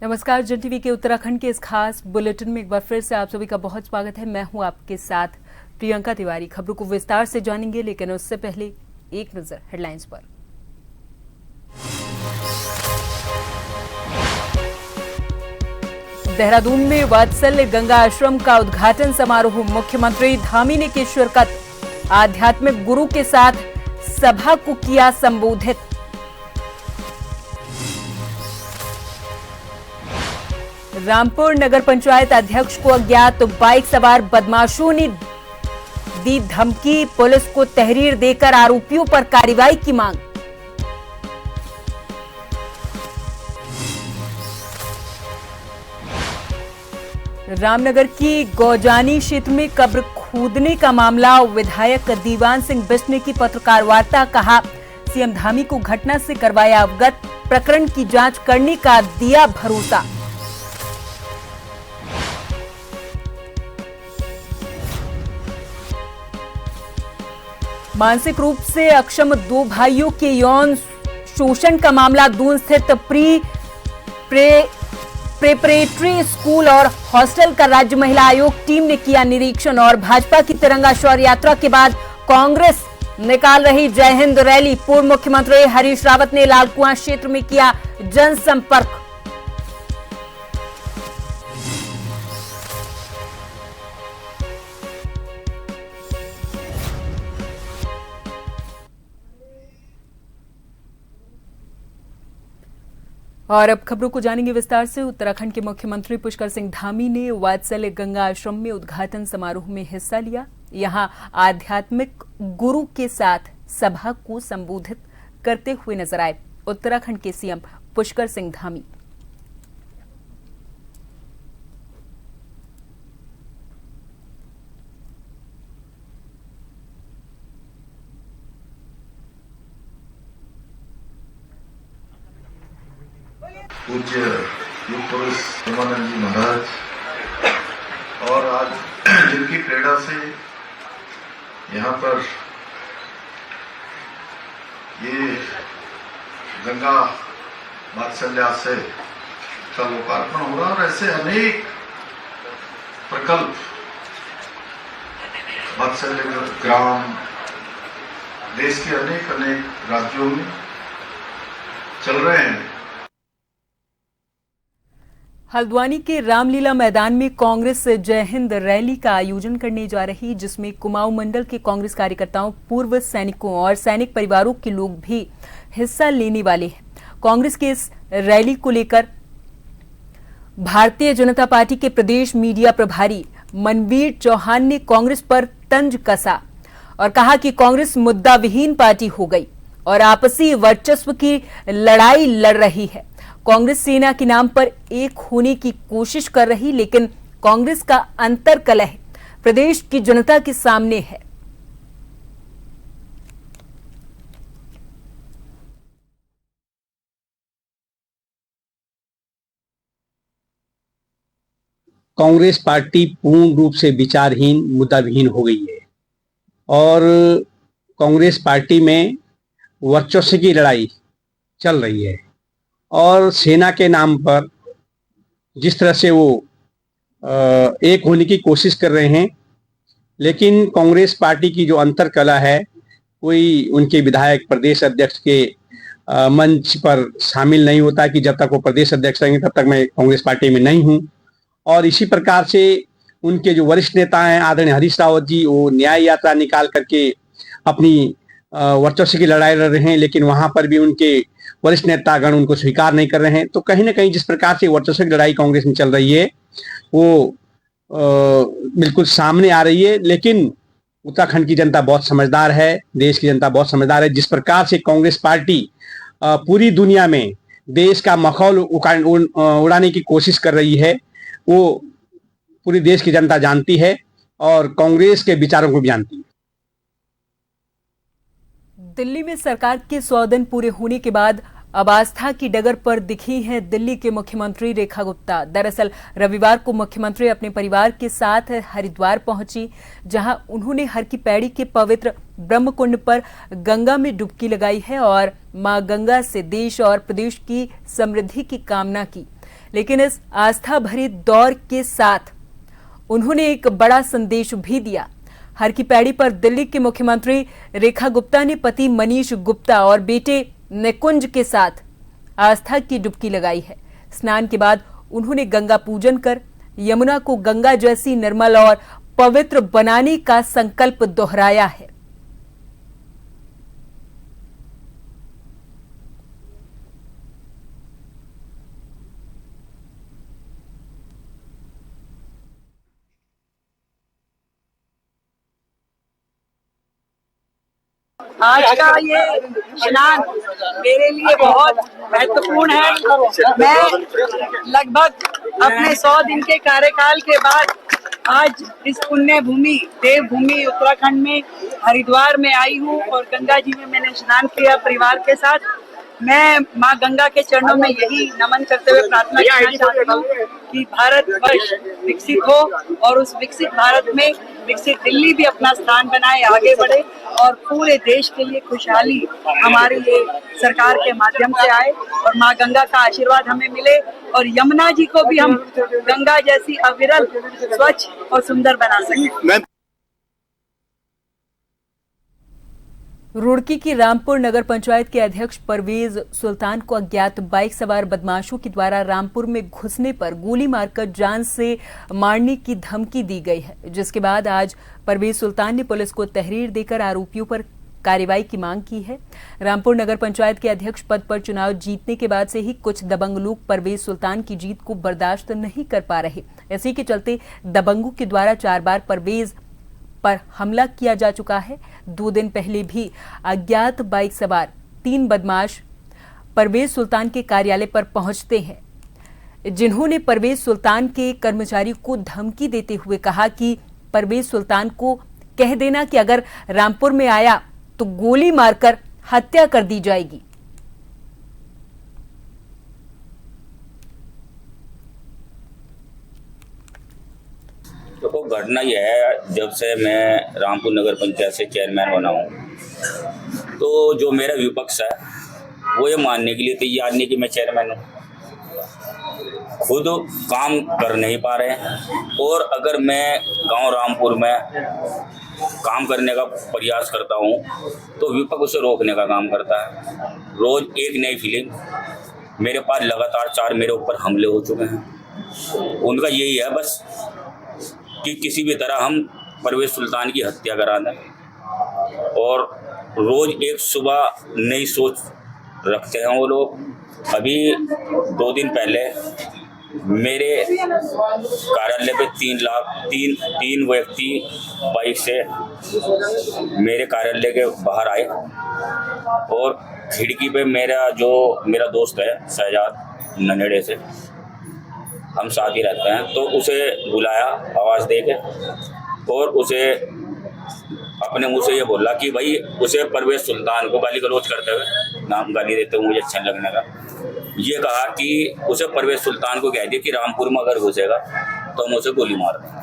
नमस्कार। जन टीवी के उत्तराखंड के इस खास बुलेटिन में एक बार फिर से आप सभी का बहुत स्वागत है। मैं हूं आपके साथ प्रियंका तिवारी। खबरों को विस्तार से जानेंगे, लेकिन उससे पहले एक नजर हेडलाइंस पर। देहरादून में वात्सल्य गंगा आश्रम का उद्घाटन समारोह, मुख्यमंत्री धामी ने की शिरकत। आध्यात्मिक गुरु के साथ सभा को किया संबोधित। रामपुर नगर पंचायत अध्यक्ष को अज्ञात बाइक सवार बदमाशों ने दी धमकी, पुलिस को तहरीर देकर आरोपियों पर कार्रवाई की मांग। रामनगर की गौजानी क्षेत्र में कब्र खोदने का मामला, विधायक दीवान सिंह बिष्ट ने की पत्रकार वार्ता, कहा सीएम धामी को घटना से करवाया अवगत, प्रकरण की जांच करने का दिया भरोसा। मानसिक रूप से अक्षम दो भाइयों के यौन शोषण का मामला, दून स्थित प्रेपरेटरी स्कूल और हॉस्टल का राज्य महिला आयोग टीम ने किया निरीक्षण। और भाजपा की तिरंगा शौर्य यात्रा के बाद कांग्रेस निकाल रही जय हिंद रैली, पूर्व मुख्यमंत्री हरीश रावत ने लालकुआं क्षेत्र में किया जनसंपर्क। और अब खबरों को जानेंगे विस्तार से। उत्तराखंड के मुख्यमंत्री पुष्कर सिंह धामी ने वात्सल्य गंगा आश्रम में उद्घाटन समारोह में हिस्सा लिया। यहां आध्यात्मिक गुरु के साथ सभा को संबोधित करते हुए नजर आए उत्तराखंड के सीएम पुष्कर सिंह धामी। पूज्य युग पुरुष प्रेमानंद जी महाराज, और आज जिनकी प्रेरणा से यहाँ पर ये गंगा वात्सल्य आश्रय का लोकार्पण हो रहा, और ऐसे अनेक प्रकल्प वात्सल्य ग्राम देश के अनेक राज्यों में चल रहे हैं। हल्द्वानी के रामलीला मैदान में कांग्रेस जय हिंद रैली का आयोजन करने जा रही, जिसमें कुमाऊं मंडल के कांग्रेस कार्यकर्ताओं, पूर्व सैनिकों और सैनिक परिवारों के लोग भी हिस्सा लेने वाले हैं। कांग्रेस के इस रैली को लेकर भारतीय जनता पार्टी के प्रदेश मीडिया प्रभारी मनवीर चौहान ने कांग्रेस पर तंज कसा और कहा कि कांग्रेस मुद्दा विहीन पार्टी हो गई और आपसी वर्चस्व की लड़ाई लड़ रही है। कांग्रेस सेना के नाम पर एक होने की कोशिश कर रही, लेकिन कांग्रेस का अंतर कलह प्रदेश की जनता के सामने है। कांग्रेस पार्टी पूर्ण रूप से विचारहीन, मुद्दाविहीन हो गई है और कांग्रेस पार्टी में वर्चस्व की लड़ाई चल रही है और सेना के नाम पर जिस तरह से वो एक होने की कोशिश कर रहे हैं, लेकिन कांग्रेस पार्टी की जो अंतर कला है, कोई उनके विधायक प्रदेश अध्यक्ष के मंच पर शामिल नहीं होता कि जब तक वो प्रदेश अध्यक्ष रहेंगे तब तक मैं कांग्रेस पार्टी में नहीं हूं। और इसी प्रकार से उनके जो वरिष्ठ नेता हैं आदरणीय हरीश रावत जी, वो न्याय यात्रा निकाल करके अपनी वर्चस्व की लड़ाई लड़ रहे हैं, लेकिन वहां पर भी उनके वरिष्ठ नेतागण उनको स्वीकार नहीं कर रहे हैं। तो कहीं ना कहीं जिस प्रकार से वर्चस्व की लड़ाई कांग्रेस में चल रही है वो बिल्कुल सामने आ रही है। लेकिन उत्तराखंड की जनता बहुत समझदार है, देश की जनता बहुत समझदार है। जिस प्रकार से कांग्रेस पार्टी पूरी दुनिया में देश का मखौल उड़ाने की कोशिश कर रही है, वो पूरी देश की जनता जानती है और कांग्रेस के विचारों को भी जानती है। दिल्ली में सरकार के 100 दिन पूरे होने के बाद अब आस्था की डगर पर दिखी हैं दिल्ली के मुख्यमंत्री रेखा गुप्ता। दरअसल रविवार को मुख्यमंत्री अपने परिवार के साथ हरिद्वार पहुंची, जहां उन्होंने हर की पैड़ी के पवित्र ब्रह्मकुंड पर गंगा में डुबकी लगाई है और मां गंगा से देश और प्रदेश की समृद्धि की कामना की। लेकिन इस आस्था भरे दौर के साथ उन्होंने एक बड़ा संदेश भी दिया। हर की पैड़ी पर दिल्ली के मुख्यमंत्री रेखा गुप्ता ने पति मनीष गुप्ता और बेटे निकुंज के साथ आस्था की डुबकी लगाई है। स्नान के बाद उन्होंने गंगा पूजन कर यमुना को गंगा जैसी निर्मल और पवित्र बनाने का संकल्प दोहराया है। आज का ये स्नान मेरे लिए बहुत महत्वपूर्ण है। मैं लगभग अपने 100 दिन के कार्यकाल के बाद आज इस पुण्य भूमि देवभूमि उत्तराखंड में हरिद्वार में आई हूँ और गंगा जी में मैंने स्नान किया परिवार के साथ। मैं माँ गंगा के चरणों में यही नमन करते हुए प्रार्थना करना चाहती हूँ कि भारतवर्ष विकसित हो और उस विकसित भारत में विकसित दिल्ली भी अपना स्थान बनाए, आगे बढ़े और पूरे देश के लिए खुशहाली हमारी ये सरकार के माध्यम से आए और माँ गंगा का आशीर्वाद हमें मिले और यमुना जी को भी हम गंगा जैसी अविरल, स्वच्छ और सुंदर बना सकें। रुड़की की रामपुर नगर पंचायत के अध्यक्ष परवेज सुल्तान को अज्ञात बाइक सवार बदमाशों के द्वारा रामपुर में घुसने पर गोली मारकर जान से मारने की धमकी दी गई है, जिसके बाद आज परवेज सुल्तान ने पुलिस को तहरीर देकर आरोपियों पर कार्रवाई की मांग की है। रामपुर नगर पंचायत के अध्यक्ष पद पर चुनाव जीतने के बाद से ही कुछ दबंग लोग परवेज सुल्तान की जीत को बर्दाश्त नहीं कर पा रहे। इसी के चलते दबंगों के द्वारा 4 बार परवेज पर हमला किया जा चुका है। 2 दिन पहले भी अज्ञात बाइक सवार 3 बदमाश परवेज सुल्तान के कार्यालय पर पहुंचते हैं, जिन्होंने परवेज सुल्तान के कर्मचारी को धमकी देते हुए कहा कि परवेज सुल्तान को कह देना कि अगर रामपुर में आया तो गोली मारकर हत्या कर दी जाएगी। तो घटना यह है, जब से मैं रामपुर नगर पंचायत से चेयरमैन बना हूँ तो जो मेरा विपक्ष है वो ये मानने के लिए तैयार नहीं कि मैं चेयरमैन हूँ। खुद काम कर नहीं पा रहे हैं और अगर मैं गांव रामपुर में काम करने का प्रयास करता हूँ तो विपक्ष उसे रोकने का काम करता है। रोज एक नई फिल्म, मेरे पास लगातार 4 मेरे ऊपर हमले हो चुके हैं। उनका यही है बस कि किसी भी तरह हम परवेज सुल्तान की हत्या करा दें और रोज एक सुबह नई सोच रखते हैं वो लोग। अभी 2 दिन पहले मेरे कार्यालय पे 3 व्यक्ति बाइक से मेरे कार्यालय के बाहर आए और खिड़की पे मेरा दोस्त है शहजाद ननेड़े से, हम साथ ही रहते हैं, तो उसे बुलाया आवाज़ दे के और उसे अपने मुंह से ये बोला कि भाई उसे परवेज सुल्तान को गाली गलौज करते हुए, नाम गाली देते हुए मुझे अच्छा लगने का, ये कहा कि उसे परवेज सुल्तान को कह दिया कि रामपुर में अगर घुसेगा तो हम उसे गोली मार देंगे।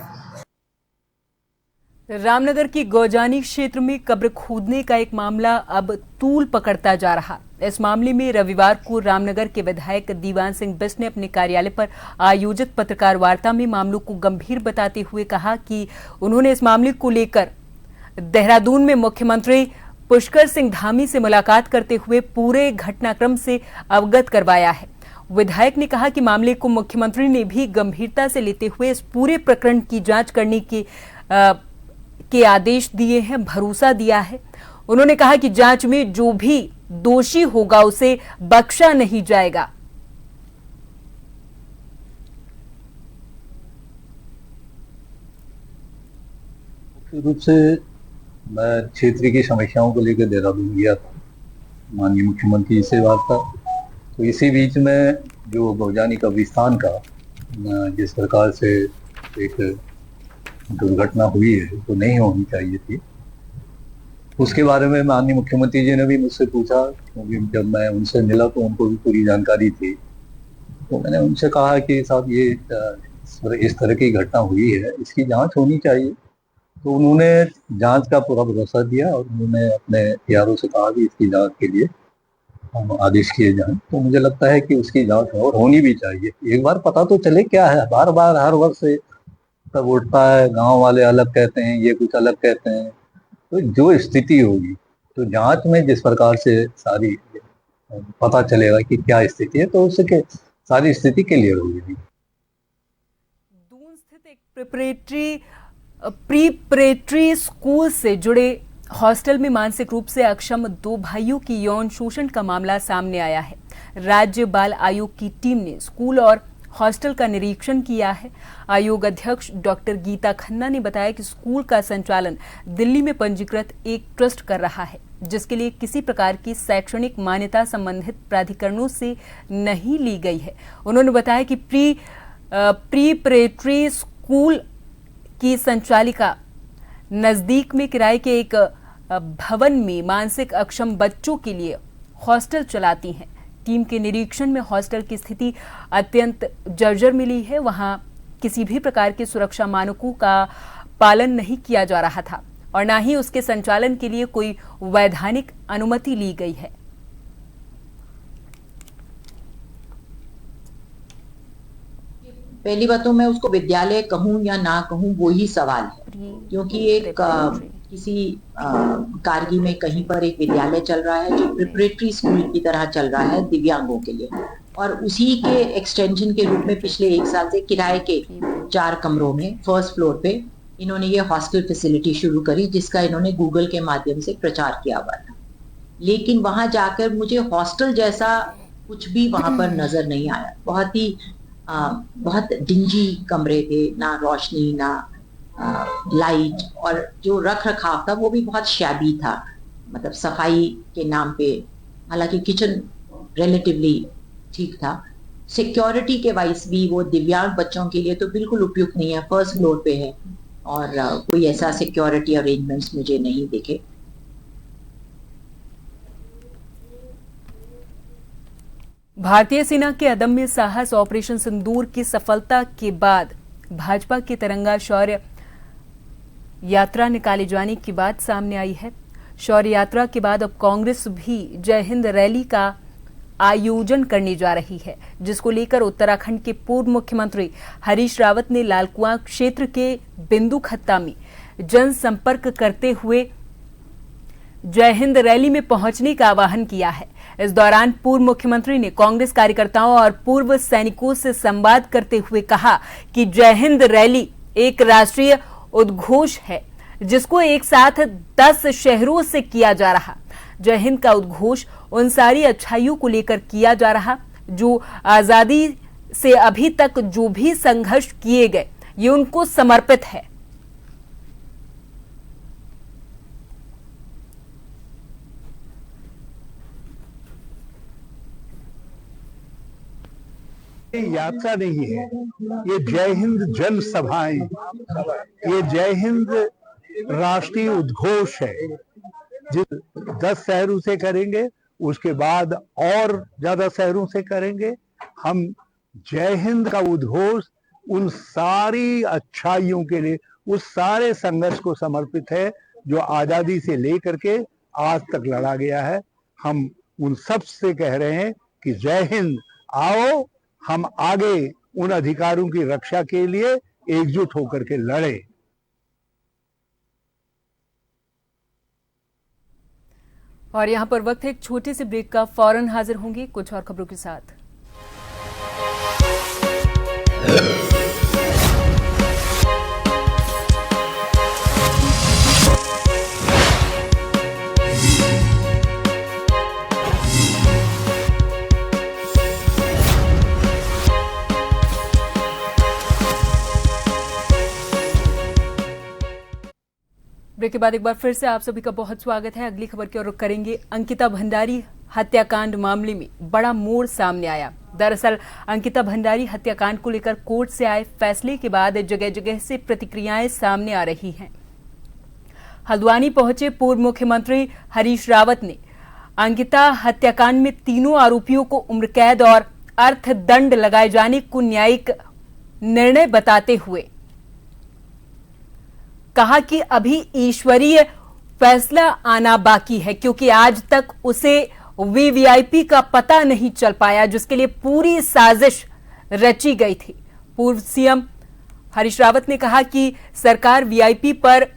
रामनगर की गौजानी क्षेत्र में कब्र खोदने का एक मामला अब तूल पकड़ता जा रहा। इस मामले में रविवार को रामनगर के विधायक दीवान सिंह बिष्ट ने अपने कार्यालय पर आयोजित पत्रकार वार्ता में मामलों को गंभीर बताते हुए कहा कि उन्होंने इस मामले को लेकर देहरादून में मुख्यमंत्री पुष्कर सिंह धामी से मुलाकात करते हुए पूरे घटनाक्रम से अवगत करवाया है। विधायक ने कहा कि मामले को मुख्यमंत्री ने भी गंभीरता से लेते हुए इस पूरे प्रकरण की जांच करने के आदेश दिए हैं, भरोसा दिया है। उन्होंने कहा कि जांच में जो भी दोषी होगा उसे बख्शा नहीं जाएगा। मुख्य रूप से मैं क्षेत्र की समस्याओं को लेकर देहरादून गया था, माननीय मुख्यमंत्री से बात था। तो इसी बीच में जो गौजानी कब्रिस्तान का जिस प्रकार से एक दुर्घटना हुई है तो नहीं होनी चाहिए थी, उसके बारे में माननीय मुख्यमंत्री जी ने भी मुझसे पूछा, क्योंकि जब मैं उनसे मिला तो उनको भी पूरी जानकारी थी। तो मैंने उनसे कहा कि साहब ये इस तरह की घटना हुई है, इसकी जांच होनी चाहिए। तो उन्होंने जांच का पूरा भरोसा दिया और उन्होंने अपने PRO से कहा कि इसकी जांच के लिए हम आदेश किए जाएं। तो मुझे लगता है कि उसकी जांच और होनी भी चाहिए। एक बार पता तो चले क्या है, बार बार हर वर्ष से तब उठता है, गांव वाले अलग कहते हैं, ये कुछ अलग कहते हैं। तो जो स्थिति होगी, तो जांच में जिस प्रकार से सारी पता चलेगा कि क्या स्थिति है, तो उससे सारी स्थिति क्लियर होगी। दून स्थित एक प्रीपरेटरी स्कूल से जुड़े हॉस्टल में मानसिक रूप से अक्षम 2 भाइयों की यौन शोषण का मामला सामने आया है। राज्य बाल आयोग की टीम ने स्कूल और हॉस्टल का निरीक्षण किया है। आयोग अध्यक्ष डॉक्टर गीता खन्ना ने बताया कि स्कूल का संचालन दिल्ली में पंजीकृत एक ट्रस्ट कर रहा है, जिसके लिए किसी प्रकार की शैक्षणिक मान्यता संबंधित प्राधिकरणों से नहीं ली गई है। उन्होंने बताया कि प्रीपरेटरी स्कूल की संचालिका नजदीक में किराए के एक भवन में मानसिक अक्षम बच्चों के लिए हॉस्टल चलाती हैं। टीम के निरीक्षण में हॉस्टल की स्थिति अत्यंत जर्जर मिली है। वहां किसी भी प्रकार के सुरक्षा मानकों का पालन नहीं किया जा रहा था और न ही उसके संचालन के लिए कोई वैधानिक अनुमति ली गई है। पहली बात तो मैं उसको विद्यालय कहूं या ना कहूं वो ही सवाल है, क्योंकि एक किसी कारगिल में कहीं पर एक विद्यालय चल रहा है जो प्रिपरेटरी स्कूल की तरह चल रहा है दिव्यांगों के लिए, और उसी के एक्सटेंशन के रूप में पिछले 1 साल से किराए के 4 कमरों में फर्स्ट फ्लोर पे इन्होंने ये हॉस्टल फैसिलिटी शुरू करी, जिसका इन्होंने गूगल के माध्यम से प्रचार किया हुआ था। लेकिन वहां जाकर मुझे हॉस्टल जैसा कुछ भी वहां पर नजर नहीं आया। बहुत डिंजी कमरे थे, ना रोशनी ना लाइट, और जो रख रखाव था वो भी बहुत शैबी था, मतलब सफाई के नाम पे। हालांकि किचन रिलेटिवली ठीक था। सिक्योरिटी के वाइज भी वो दिव्यांग बच्चों के लिए तो बिल्कुल उपयुक्त नहीं है। फर्स्ट फ्लोर पे है और कोई ऐसा सिक्योरिटी अरेंजमेंट्स मुझे नहीं दिखे। भारतीय सेना के अदम्य साहस ऑपरेशन सिंदूर की सफलता के बाद भाजपा की तिरंगा शौर्य यात्रा निकाले जाने की बात सामने आई है। शौर्य यात्रा के बाद अब कांग्रेस भी जय हिंद रैली का आयोजन करने जा रही है, जिसको लेकर उत्तराखंड के पूर्व मुख्यमंत्री हरीश रावत ने लालकुआं क्षेत्र के बिंदु खत्ता में जनसंपर्क करते हुए जय हिंद रैली में पहुंचने का आह्वान किया है। इस दौरान पूर्व मुख्यमंत्री ने कांग्रेस कार्यकर्ताओं और पूर्व सैनिकों से संवाद करते हुए कहा कि जय हिंद रैली एक राष्ट्रीय उद्घोष है, जिसको एक साथ 10 शहरों से किया जा रहा। जय हिंद का उद्घोष उन सारी अच्छाइयों को लेकर किया जा रहा जो आजादी से अभी तक जो भी संघर्ष किए गए, ये उनको समर्पित है। यात्रा नहीं है, ये जय हिंद जन सभाएं, ये जय हिंद राष्ट्रीय उद्घोष है। जिस 10 शहरों से करेंगे, उसके बाद और ज्यादा शहरों से करेंगे। हम जय हिंद का उद्घोष उन सारी अच्छाइयों के लिए, उस सारे संघर्ष को समर्पित है जो आजादी से लेकर के आज तक लड़ा गया है। हम उन सब से कह रहे हैं कि जय हिंद, आओ हम आगे उन अधिकारों की रक्षा के लिए एकजुट होकर के लड़े। और यहां पर वक्त है एक छोटे से ब्रेक का। फौरन हाजिर होंगे कुछ और खबरों के साथ। ब्रेक के बाद एक बार फिर से आप सभी का बहुत स्वागत है। अगली खबर की ओर रुख करेंगे। अंकिता भंडारी हत्याकांड मामले में बड़ा मोड़ सामने आया। दरअसल अंकिता भंडारी हत्याकांड को लेकर कोर्ट से आए फैसले के बाद जगह जगह से प्रतिक्रियाएं सामने आ रही हैं। हल्द्वानी पहुंचे पूर्व मुख्यमंत्री हरीश रावत ने अंकिता हत्याकांड में तीनों आरोपियों को उम्र कैद और अर्थदंड लगाए जाने को न्यायिक निर्णय बताते हुए कहा कि अभी ईश्वरीय फैसला आना बाकी है, क्योंकि आज तक उसे वीवीआईपी का पता नहीं चल पाया जिसके लिए पूरी साजिश रची गई थी। पूर्व सीएम हरीश रावत ने कहा कि सरकार वीआईपी पर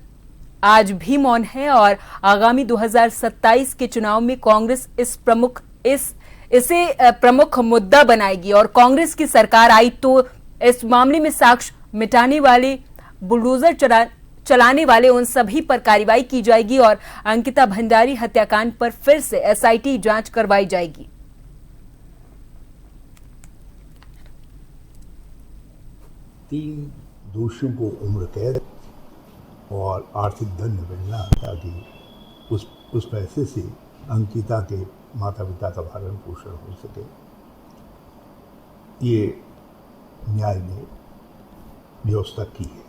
आज भी मौन है और आगामी 2027 के चुनाव में कांग्रेस इसे प्रमुख मुद्दा बनाएगी और कांग्रेस की सरकार आई तो इस मामले में साक्ष्य मिटाने वाले, बुलडोजर चलाने वाले उन सभी पर कार्रवाई की जाएगी और अंकिता भंडारी हत्याकांड पर फिर से एसआईटी जांच करवाई जाएगी। तीन दोषियों को उम्र कैद और आर्थिक दंड मिलना ताकि उस पैसे से अंकिता के माता पिता का भरण पोषण हो सके, ये न्याय ने व्यवस्था की है।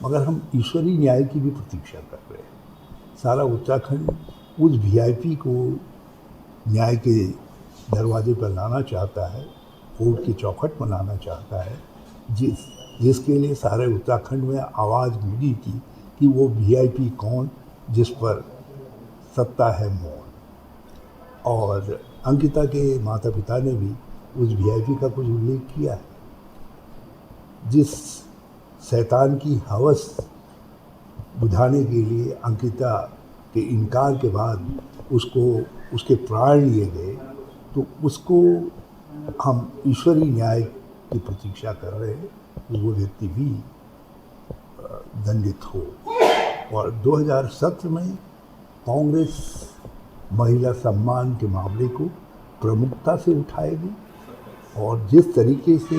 मगर हम ईश्वरीय न्याय की भी प्रतीक्षा कर रहे हैं। सारा उत्तराखंड उस वीआईपी को न्याय के दरवाजे पर लाना चाहता है, कोर्ट की चौखट पर लाना चाहता है, जिसके लिए सारे उत्तराखंड में आवाज़ मिली थी कि वो वीआईपी कौन जिस पर सत्ता है मौन। और अंकिता के माता पिता ने भी उस वीआईपी का कुछ उल्लेख किया है। जिस शैतान की हवस बुझाने के लिए अंकिता के इनकार के बाद उसके प्राण लिए गए, तो उसको हम ईश्वरीय न्याय की प्रतीक्षा कर रहे हैं कि वो व्यक्ति भी दंडित हो। और 2017 में कांग्रेस महिला सम्मान के मामले को प्रमुखता से उठाएगी और जिस तरीके से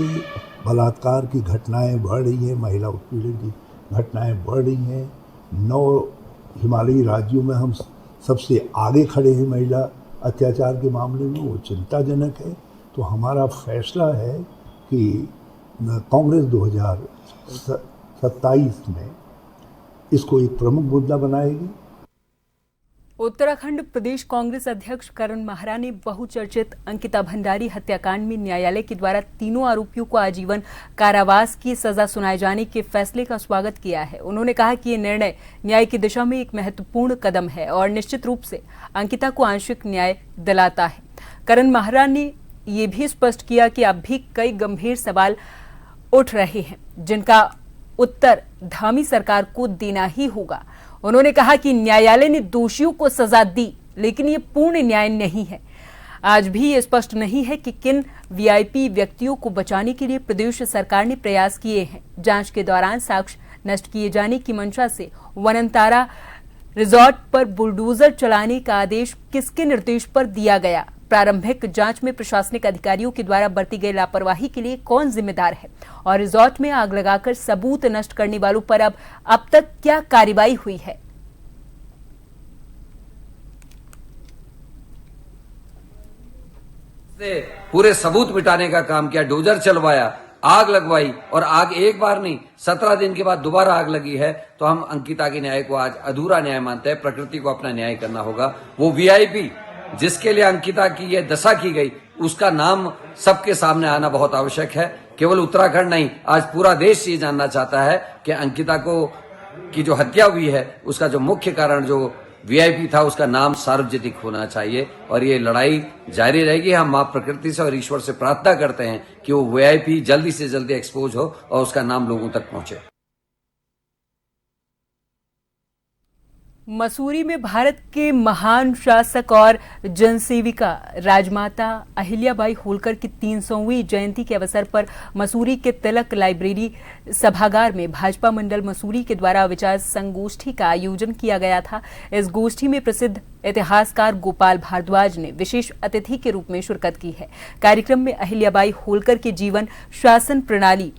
बलात्कार की घटनाएं बढ़ रही हैं, महिला उत्पीड़न की घटनाएं बढ़ रही हैं, 9 हिमालयी राज्यों में हम सबसे आगे खड़े हैं महिला अत्याचार के मामले में, वो चिंताजनक है। तो हमारा फैसला है कि कांग्रेस 2027 में इसको एक प्रमुख मुद्दा बनाएगी। उत्तराखंड प्रदेश कांग्रेस अध्यक्ष करण माहरा ने बहुचर्चित अंकिता भंडारी हत्याकांड में न्यायालय के द्वारा तीनों आरोपियों को आजीवन कारावास की सजा सुनाए जाने के फैसले का स्वागत किया है। उन्होंने कहा कि ये निर्णय न्याय की दिशा में एक महत्वपूर्ण कदम है और निश्चित रूप से अंकिता को आंशिक न्याय दिलाता है। करण माहरा ने ये भी स्पष्ट किया कि अब भी कई गंभीर सवाल उठ रहे हैं जिनका उत्तर धामी सरकार को देना ही होगा। उन्होंने कहा कि न्यायालय ने दोषियों को सजा दी, लेकिन ये पूर्ण न्याय नहीं है। आज भी ये स्पष्ट नहीं है कि किन वीआईपी व्यक्तियों को बचाने के लिए प्रदेश सरकार ने प्रयास किए हैं। जांच के दौरान साक्ष्य नष्ट किए जाने की मंशा से वनंतारा रिजॉर्ट पर बुलडोजर चलाने का आदेश किसके निर्देश पर दिया गया? प्रारंभिक जांच में प्रशासनिक अधिकारियों के द्वारा बरती गई लापरवाही के लिए कौन जिम्मेदार है? और रिजॉर्ट में आग लगाकर सबूत नष्ट करने वालों पर अब तक क्या कार्रवाई हुई है? पूरे सबूत मिटाने का काम किया, डोजर चलवाया, आग लगवाई और आग एक बार नहीं 17 दिन के बाद दोबारा आग लगी है। तो हम अंकिता के न्याय को आज अधूरा न्याय मानते हैं। प्रकृति को अपना न्याय करना होगा। वो वीआईपी जिसके लिए अंकिता की ये दशा की गई, उसका नाम सबके सामने आना बहुत आवश्यक है। केवल उत्तराखंड नहीं, आज पूरा देश ये जानना चाहता है कि अंकिता की जो हत्या हुई है उसका जो मुख्य कारण जो वीआईपी था उसका नाम सार्वजनिक होना चाहिए और ये लड़ाई जारी रहेगी। हम मां प्रकृति से और ईश्वर से प्रार्थना करते हैं कि वो वीआईपी जल्दी से जल्दी एक्सपोज हो और उसका नाम लोगों तक पहुंचे। मसूरी में भारत के महान शासक और जनसेविका राजमाता अहिल्याबाई होलकर की 300वीं जयंती के अवसर पर मसूरी के तिलक लाइब्रेरी सभागार में भाजपा मंडल मसूरी के द्वारा विचार संगोष्ठी का आयोजन किया गया था। इस गोष्ठी में प्रसिद्ध इतिहासकार गोपाल भारद्वाज ने विशेष अतिथि के रूप में शिरकत की है। कार्यक्रम में अहिल्याबाई होलकर के जीवन, शासन प्रणाली,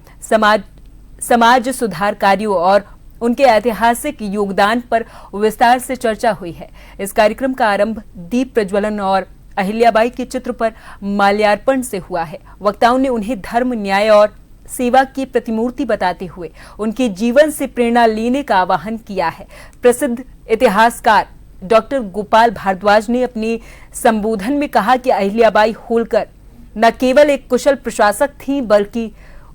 समाज सुधार कार्यों और उनके ऐतिहासिक योगदान पर विस्तार से चर्चा हुई है। इस कार्यक्रम का आरंभ दीप प्रज्वलन और अहिल्याबाई के चित्र पर माल्यार्पण से हुआ है। वक्ताओं ने उन्हें धर्म, न्याय और सेवा की प्रतिमूर्ति बताते हुए उनके जीवन से प्रेरणा लेने का आह्वान किया है। प्रसिद्ध इतिहासकार डॉक्टर गोपाल भारद्वाज ने अपने संबोधन में कहा कि अहिल्याबाई होलकर न केवल एक कुशल प्रशासक थीं, बल्कि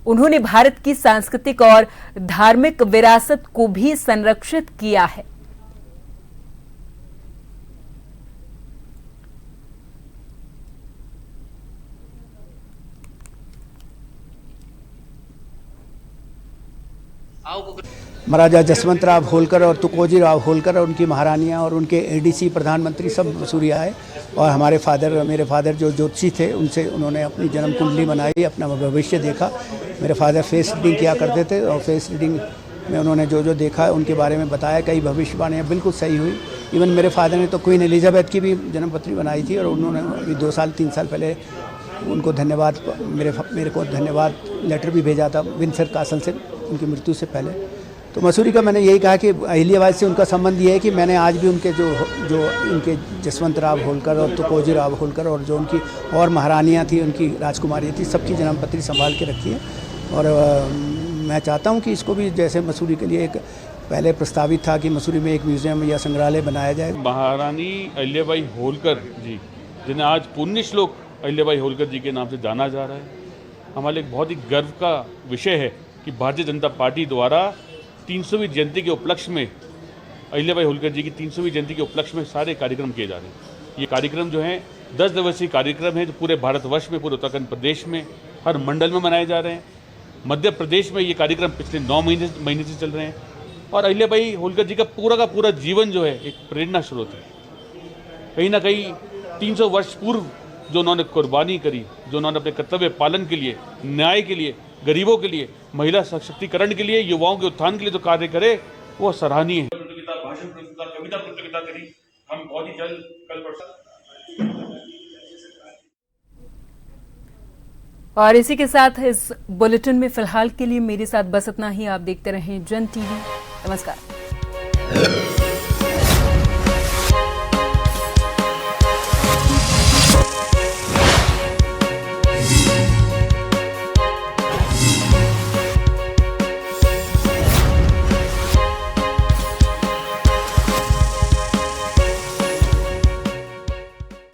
उन्होंने भारत की सांस्कृतिक और धार्मिक विरासत को भी संरक्षित किया है। महाराजा जसवंत राव होलकर और तुकोजी राव होलकर और उनकी महारानियाँ और उनके एडीसी प्रधानमंत्री सब मसूरी आए और हमारे मेरे फादर जो ज्योतिषी थे उनसे उन्होंने अपनी जन्म कुंडली बनाई, अपना भविष्य देखा। मेरे फादर फेस रीडिंग किया करते थे और फेस रीडिंग में उन्होंने जो जो देखा उनके बारे में बताया। कई भविष्यवाणियाँ बिल्कुल सही हुई। इवन मेरे फादर ने तो क्वीन एलिजाबेथ की भी जन्मपत्री बनाई थी और उन्होंने अभी 2-3 साल पहले उनको धन्यवाद मेरे को धन्यवाद लेटर भी भेजा था विंडसर कासल से उनकी मृत्यु से पहले। तो मसूरी का मैंने यही कहा कि अहिल्याबाई से उनका संबंध ये है कि मैंने आज भी उनके जो इनके जसवंत राव होलकर और तुकोजी राव होलकर और जो उनकी और महारानियाँ थी, उनकी राजकुमारी थी, सबकी जन्मपत्री संभाल के रखी है। और मैं चाहता हूँ कि इसको भी जैसे मसूरी के लिए एक पहले प्रस्तावित था कि मसूरी में एक म्यूजियम या संग्रहालय बनाया जाए। महारानी अहिल्याबाई होलकर जी, जिन्हें आज पुण्य श्लोक अहिल्याबाई होलकर जी के नाम से जाना जा रहा है, हमारे एक बहुत ही गर्व का विषय है कि भारतीय जनता पार्टी द्वारा 300वीं जयंती के उपलक्ष्य में अहिल्याबाई होलकर जी की 300वीं जयंती के उपलक्ष्य में सारे कार्यक्रम किए जा रहे हैं। ये कार्यक्रम जो हैं 10 दिवसीय कार्यक्रम है जो पूरे भारतवर्ष में, पूरे उत्तराखंड प्रदेश में हर मंडल में मनाए जा रहे हैं। मध्य प्रदेश में ये कार्यक्रम पिछले 9 महीने से चल रहे हैं और अहिल्याबाई होलकर जी का पूरा जीवन जो है एक प्रेरणा स्रोत है। कहीं ना कहीं 300 वर्ष पूर्व जो उन्होंने कुर्बानी करी, जो उन्होंने अपने कर्तव्य पालन के लिए, न्याय के लिए, गरीबों के लिए, महिला सशक्तिकरण के लिए, युवाओं के उत्थान के लिए जो कार्य करे वो सराहनीय है। भाषण प्रतियोगिता, कविता प्रतियोगिता करी, हम बहुत ही जल्द कल और इसी के साथ इस बुलेटिन में फिलहाल के लिए मेरे साथ बस इतना ही। आप देखते रहें जन टीवी। नमस्कार।